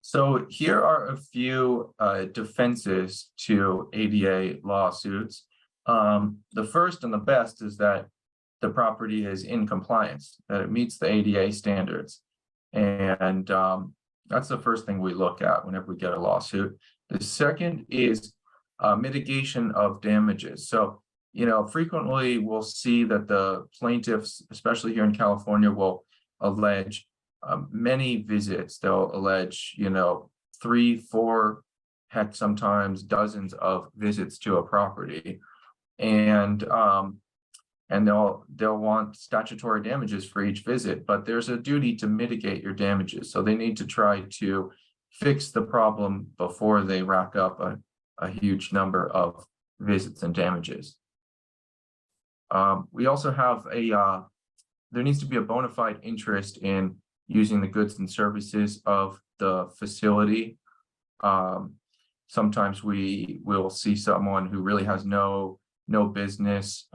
So here are a few defenses to ADA lawsuits. The first and the best is that the property is in compliance, that it meets the ADA standards. And that's the first thing we look at whenever we get a lawsuit. The second is mitigation of damages. So, frequently we'll see that the plaintiffs, especially here in California, will allege many visits. They'll allege, 3, 4, heck, sometimes dozens of visits to a property, and they'll want statutory damages for each visit. But there's a duty to mitigate your damages, so they need to try to fix the problem before they rack up a huge number of visits and damages. We also have there needs to be a bona fide interest in using the goods and services of the facility. Sometimes we will see someone who really has no business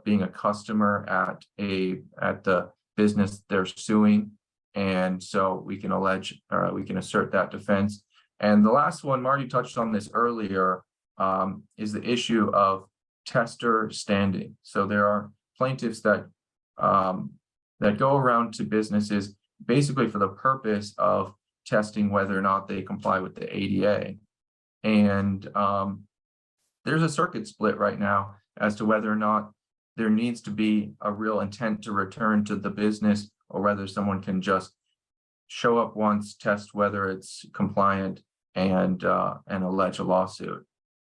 being a customer at the business they're suing, and so we can assert that defense. And the last one, Marty touched on this earlier, is the issue of tester standing. So there are plaintiffs that go around to businesses basically for the purpose of testing whether or not they comply with the ADA. And there's a circuit split right now as to whether or not there needs to be a real intent to return to the business, or whether someone can just show up once, test whether it's compliant, and allege a lawsuit.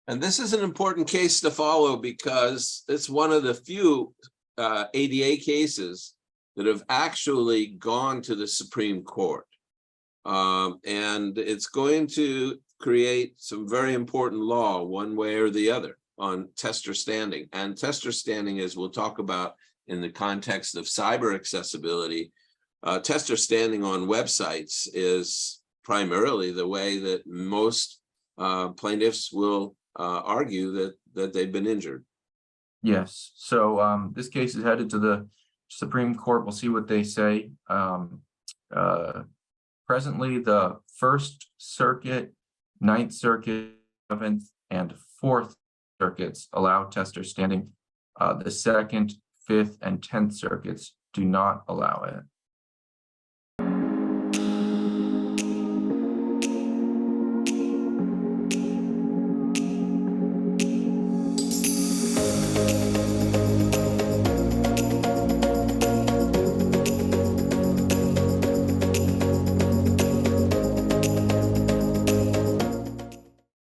And this is an important case to follow because it's one of the few ADA cases that have actually gone to the Supreme Court. And it's going to create some very important law one way or the other on tester standing. And tester standing, as we'll talk about in the context of cyber accessibility, tester standing on websites is primarily the way that most plaintiffs will argue that they've been injured. Yes. So this case is headed to the Supreme Court. We'll see what they say. Presently, the First Circuit, Ninth Circuit, 7th, and 4th circuits allow tester standing. The 2nd, 5th, and 10th circuits do not allow it.